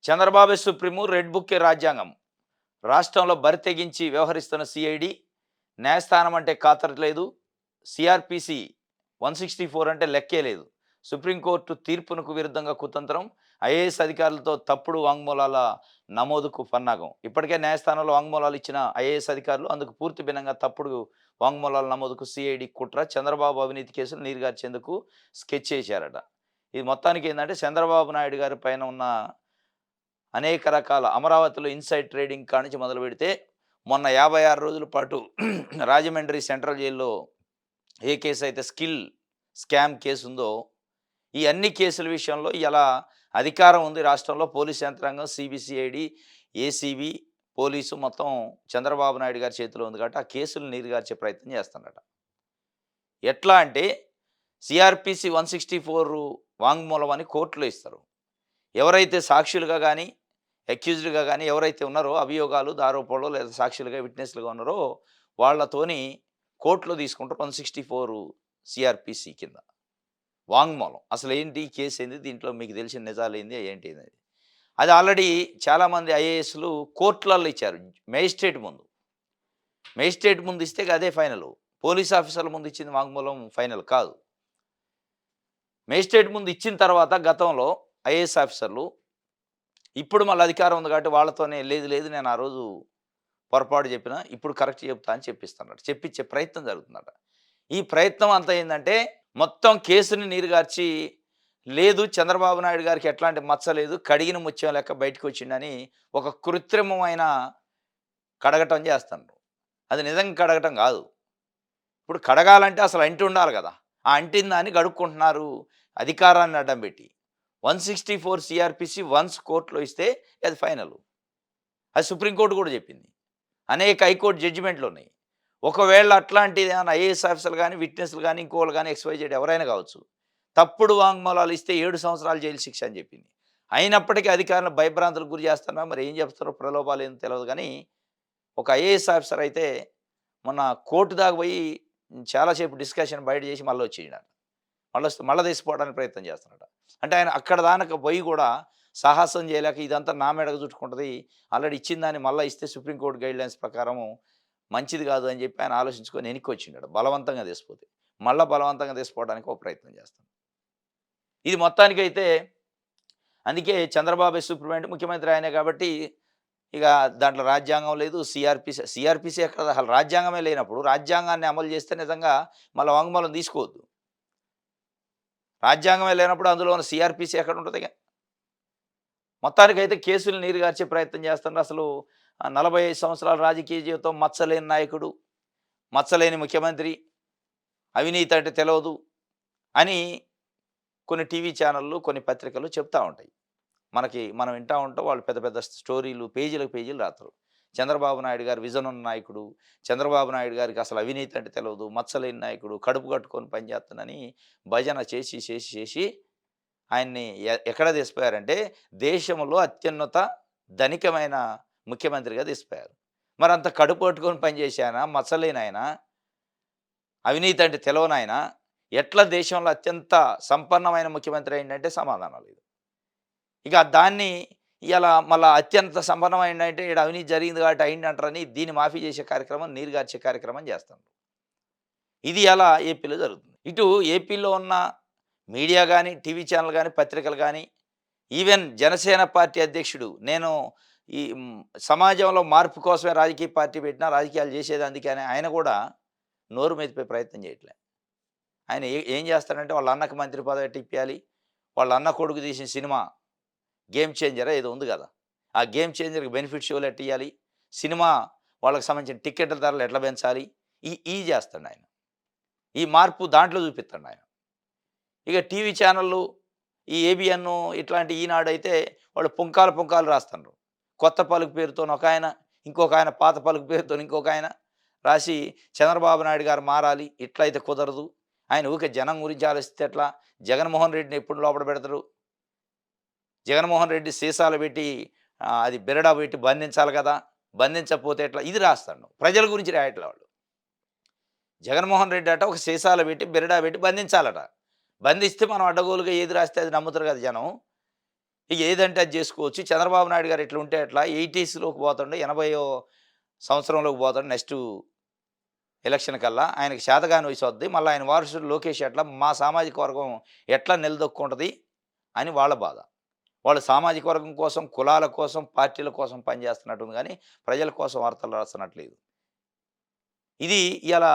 Chandrababu supreme red బుక్కే రాజ్యాంగం. రాష్ట్రంలో బరితెగించి వ్యవహరిస్తున్న సిఐడి, న్యాయస్థానం అంటే ఖాతరు సిఆర్‌పిసి 164 అంటే లెక్కే లేదు. సుప్రీంకోర్టు తీర్పునకు విరుద్ధంగా కుతంత్రం, ఐఏఎస్ అధికారులతో తప్పుడు వాంగ్మూలాల నమోదుకు పన్నాగం. ఇప్పటికే న్యాయస్థానంలో వాంగ్మూలాలు ఇచ్చిన ఐఏఎస్ అధికారులు అందుకు పూర్తి భిన్నంగా తప్పుడు వాంగ్మూలాల నమోదుకు సిఐడి కుట్ర, చంద్రబాబు అవినీతి కేసులు నీరుగార్చేందుకు స్కెచ్ చేశారట. ఇది మొత్తానికి ఏందంటే చంద్రబాబు నాయుడు గారి పైన ఉన్న అనేక రకాల అమరావతిలో ఇన్సైడ్ ట్రేడింగ్ కానించి మొదలుపెడితే మొన్న 56 రోజుల పాటు రాజమండ్రి సెంట్రల్ జైల్లో ఏ కేసు అయితే స్కామ్ కేసు ఉందో, ఈ అన్ని కేసుల విషయంలో ఇలా అధికారం ఉంది రాష్ట్రంలో. పోలీస్ యంత్రాంగం, సిబిసిఐడి, ఏసీబీ, పోలీసు మొత్తం చంద్రబాబు నాయుడు గారి చేతిలో ఉంది కాబట్టి ఆ కేసులు నీరుగార్చే ప్రయత్నం చేస్తున్నారట. ఎట్లా అంటే సిఆర్‌పిసి 164 వాంగ్మూలం అని కోర్టులో ఇస్తారు. ఎవరైతే సాక్షులుగా గానీ, అక్యూజ్డ్‌గా గానీ ఎవరైతే ఉన్నారో అభియోగాలు, ఆరోపణలు లేదా సాక్షులుగా, విట్‌నెస్‌లుగా ఉన్నారో వాళ్ళతోని కోర్టులో తీసుకుంటారు 164 సిఆర్‌పిసి కింద. వాంగ్మూలం. అసలేంటి? కేసేంది? దీంట్లో మీకు తెలిసిన నిజాలేంది? ఏంటి అనేది. అది ఆల్రెడీ చాలామంది ఐఏఎస్‌లు కోర్టులల్లో ఇచ్చారు. మేజిస్ట్రేట్ ముందు. మేజిస్ట్రేట్ ముందు ఇస్తే అదే ఫైనలు. పోలీస్ ఆఫీసర్ల ముందు ఇచ్చింది వాంగ్మూలం ఫైనల్ కాదు. మేజిస్ట్రేట్ ముందు ఇచ్చిన తర్వాత గతంలో ఐఏఎస్ ఆఫీసర్లు ఇప్పుడు మళ్ళీ అధికారం ఉంది కాబట్టి వాళ్ళతోనే లేదు లేదు నేను ఆ రోజు పొరపాటు చెప్పినా ఇప్పుడు కరెక్ట్ చెప్తా అని చెప్పిస్తున్నాడు. చెప్పించే ప్రయత్నం జరుగుతుందట. ఈ ప్రయత్నం అంతా ఏందంటే మొత్తం కేసుని నీరుగార్చి లేదు చంద్రబాబు నాయుడు గారికి ఎట్లాంటి మచ్చ లేదు, కడిగిన ముత్యం లెక్క బయటకు వచ్చిండని ఒక కృత్రిమమైన కడగటం చేస్తున్నారు. అది నిజంగా కడగటం కాదు. ఇప్పుడు కడగాలంటే అసలు అంటి ఉండాలి కదా! ఆ అంటిన దాన్ని కడుక్కుంటున్నారు అధికారాన్ని అడ్డం పెట్టి. 164 సిఆర్‌పిసి వన్స్ కోర్టులో ఇస్తే అది ఫైనల్. అది సుప్రీంకోర్టు కూడా చెప్పింది. అనేక హైకోర్టు జడ్జిమెంట్లున్నాయి. ఒకవేళ అట్లాంటిది ఏమైనా ఐఏఎస్ ఆఫీసర్లు గానీ, విట్‌నెస్‌లు గానీ, ఇంకోళ్ళు గానీ ఎక్స్‌వైజెడ్ ఎవరైనా కావచ్చు. తప్పుడు వాంగ్మూలాలు ఇస్తే 7 సంవత్సరాలు జైలు శిక్ష అని చెప్పింది. అయినప్పటికీ అధికారులను భయభ్రాంతులకు గురి చేస్తున్నా మరి ఏం చెప్తారో ప్రలోభాలేందో తెలవదు గానీ, ఒక ఐఏఎస్ ఆఫీసర్ అయితే మొన్న కోర్టు దాకా పోయి చాలా సేపు డిస్కషన్ బయట చేసి మళ్ళీ వచ్చేసినాడు. మళ్ళా తీసిపోవడానికి ప్రయత్నం చేస్తున్నాడు. అంటే ఆయన అక్కడ దానక పోయి కూడా సాహసం చేయలేక ఇదంతా నా మెడకు చుట్టుకుంటది. ఆల్రెడీ ఇచ్చిన దాన్ని మళ్ళా ఇస్తే సుప్రీంకోర్టు గైడ్‌లైన్స్ ప్రకారము మంచిది కాదు అని చెప్పి ఆయన ఆలోచించుకొని వెనక్కొచ్చిండాడు. బలవంతంగా తీసిపోతే. మళ్ళా బలవంతంగా తీసిపోవడానికి ఒక ప్రయత్నం చేస్తాడు. ఇది మొత్తానికైతే అందుకే చంద్రబాబు సుప్రీం ముఖ్యమంత్రి ఆయనే కాబట్టి ఇక దాంట్లో రాజ్యాంగం లేదు. సిఆర్‌పిసి ఎక్కడ అసలు రాజ్యాంగమే లేనప్పుడు రాజ్యాంగాన్ని అమలు చేస్తే నిజంగా మళ్ళా వాంగ్మూలం తీసుకోవద్దు. రాజ్యాంగమే లేనప్పుడు అందులో ఉన్న సిఆర్‌పిసి ఎక్కడ ఉంటదిగ. మొత్తానికైతే కేసులు నీరుగార్చే ప్రయత్నం చేస్తున్నారు. అసలు 45 సంవత్సరాల రాజకీయ జీవితం, మచ్చలేని నాయకుడు, మచ్చలేని ముఖ్యమంత్రి, అవినీతి అంటే తెలవదు అని కొన్ని టీవీ ఛానళ్ళు, కొన్ని పత్రికలు చెప్తా ఉంటాయి. మనం వింటా ఉంటాం. వాళ్ళు పెద్ద పెద్ద స్టోరీలు పేజీలకు పేజీలు రాస్తారు. చంద్రబాబు నాయుడు గారు విజన్ ఉన్న నాయకుడు, చంద్రబాబు నాయుడు గారికి అసలు అవినీతి అంటే తెలవదు, మచ్చలేని నాయకుడు, కడుపు కట్టుకొని పనిచేస్తానని భజన చేసి, చేసి, చేసి ఆయన్ని ఎక్కడ తీసిపోయారంటే దేశంలో అత్యున్నత ధనికమైన ముఖ్యమంత్రిగా తీసిపోయారు. మరంత కడుపు పట్టుకొని పనిచేసే ఆయన, మచ్చలేనాయన, అవినీతి అంటే తెలవనాయన ఎట్లా దేశంలో అత్యంత సంపన్నమైన ముఖ్యమంత్రి అయిండంటే సమాధానం లేదు. ఇక దాన్ని ఇయాల మళ్ళా అత్యంత సంపన్నమైండంటే ఈడ అవినీతి జరిగింది కాబట్టి అయిండంటారని దీన్ని మాఫీ చేసే కార్యక్రమం, నీరుగార్చే కార్యక్రమం చేస్తున్నారు. ఇది అలా ఏపీలో జరుగుతుంది. ఇటు ఏపీలో ఉన్న మీడియా గానీ, టీవీ ఛానల్ గానీ, పత్రికలు గానీ, ఈవెన్ జనసేన పార్టీ అధ్యక్షుడు నేను ఈ సమాజంలో మార్పు కోసమే రాజకీయ పార్టీ పెట్టినా, రాజకీయాలు చేసేది అందుకే అని ఆయన కూడా నోరు మెదిపే ప్రయత్నం చేయట్లే. ఆయన ఏం చేస్తాడంటే వాళ్ళ అన్నకి మంత్రి పదవి ఎట్ట ఇప్పియాలి, వాళ్ళ అన్న కొడుకు తీసిన సినిమా 'గేమ్ చేంజరా' ఏదో ఉంది కదా! ఆ 'గేమ్ చేంజర్‌కి' బెనిఫిట్ షోలు ఎట్టియ్యాలి, సినిమా వాళ్ళకి సంబంధించిన టికెట్ల ధరలు ఎట్లా పెంచాలి, ఇయి చేస్తాడాయన. ఈ మార్పు దాంట్లో చూపిత్తండాయన. ఇక టీవీ ఛానళ్ళు, ఈ ఏబిఎన్ ఇట్లాంటి ఈనాడైతే వాళ్ళు పుంకాలు పుంకాలు రాస్తున్నారు. కొత్త పలుకు పేరుతోని ఒకాయన, ఇంకొకాయన పాత పలుకు పేరుతోని ఇంకొకాయన రాసి చంద్రబాబు నాయుడు గారు మారాలి, ఇట్లయితే కుదరదు. ఆయన ఊరికే జనం గురించి ఆలోచిస్తే ఎట్లా? జగన్మోహన్ రెడ్డిని ఎప్పుడు లోపల పెడతారు? జగన్మోహన్ రెడ్డి సీసాలు పెట్టి అది బెరడా పెట్టి బంధించాలి కదా! బంధించకపోతే ఎట్లా? ఇది రాస్తాడు. ప్రజల గురించి రాయట్లే వాళ్ళు. జగన్మోహన్ రెడ్డి అట ఒక సీసాలు పెట్టి, బెరడా పెట్టి బంధించాలట. బంధిస్తే మనం అడ్డగోలుగా ఏది రాస్తే అది నమ్ముతారు కదా జనం. ఇక ఏదంటే అది చేసుకోవచ్చు. చంద్రబాబు నాయుడు గారు ఇట్లా ఉంటే ఎట్లా 80స్‌లోకి పోతుండు. 80 సంవత్సరంలోకి పోతాడు నెక్స్టు ఎలక్షన్ కల్లా. ఆయనకి చేతగాని వయసొద్ది. మళ్ళా ఆయన వారసుడు లోకేష్ ఎట్లా మా సామాజిక వర్గం ఎట్లా నిలదొక్కుంటది అని వాళ్ళ బాధ. వాళ్ళు సామాజిక వర్గం కోసం, కులాల కోసం, పార్టీల కోసం పనిచేస్తున్నట్టుంది గానీ, ప్రజల కోసం వార్తలు రాస్తున్నట్లేదు. ఇది ఇయాల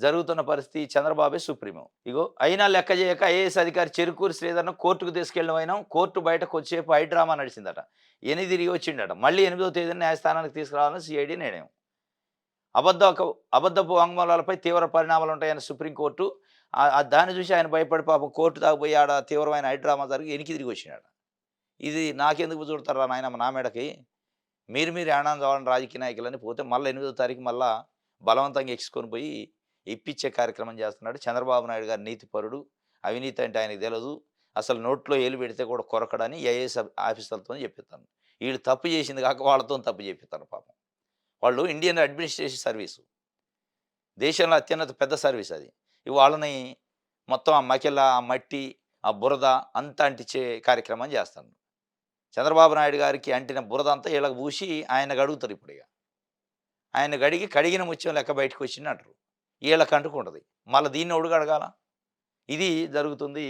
జరుగుతున్న పరిస్థితి. చంద్రబాబే సుప్రీమో. ఇగో అయినా లెక్క చేయక ఐఏఎస్ అధికారి చెరుకూరి శ్రీధర్‌ను కోర్టుకు తీసుకెళ్ళిన వైనం కోర్టు బయట కొద్దిసేపు హైడ్రామా నడిచిందట. ఎనిమిది తిరిగి వచ్చిండట. మళ్ళీ 8వ తేదీన న్యాయస్థానానికి తీసుకురావాలని సీఐడీ నిర్ణయం. అబద్ధపు వాంగ్మూలాలపై తీవ్ర పరిణామాలుంటాయని సుప్రీంకోర్టు. దాన్ని చూసి ఆయన భయపడి పాపం కోర్టు దాకా పోయి ఆడ తీవ్రమైన హైడ్రామా జరిగి ఎనక్కి తిరిగి వచ్చినాడు. ఇది నాకెందుకు చుడతార్రా నాయనమ్మ నా మెడకి. మీరు ఏడన్నా చావండి రాజకీయ నాయకులని పోతే మళ్ళా 8వ తారీఖు మళ్ళా బలవంతంగా ఎక్కించుకొని పోయి ఇప్పించే కార్యక్రమం చేస్తున్నాడు. చంద్రబాబు నాయుడు గారు నీతిపరుడు. అవినీతి అంటే ఆయనకు తెలదు. అసలు నోట్లో ఏలు పెడితే కూడా కొరకడని ఐఏఎస్ ఆఫీసర్‌లతోని చెప్పిత్తాను. ఈళ్ళు తప్పు చేసింది కాక వాళ్ళతోని తప్పు చెప్పిత్తారు పాపం. వాళ్ళు ఇండియన్ అడ్మినిస్ట్రేషన్ సర్వీసు. దేశంలో అత్యున్నత పెద్ద సర్వీస్ అది. వాళ్ళని మొత్తం ఆ మకిల, ఆ మట్టి, ఆ బురద అంతా అంటించే కార్యక్రమం చేస్తాను. చంద్రబాబు నాయుడు గారికి అంటిన బురద అంతా ఈళ్ళకి పూసి ఆయన్ని కడుగుతారు ఇప్పుడిగ. ఆయన్ని కడిగి కడిగిన ముత్యం లెక్క బయటకొచ్చిందంటరు. ఈళ్ళకి అంటుకుంటది. మళ్ళా దీన్నెవడు కడగాల? ఇది జరుగుతుంది.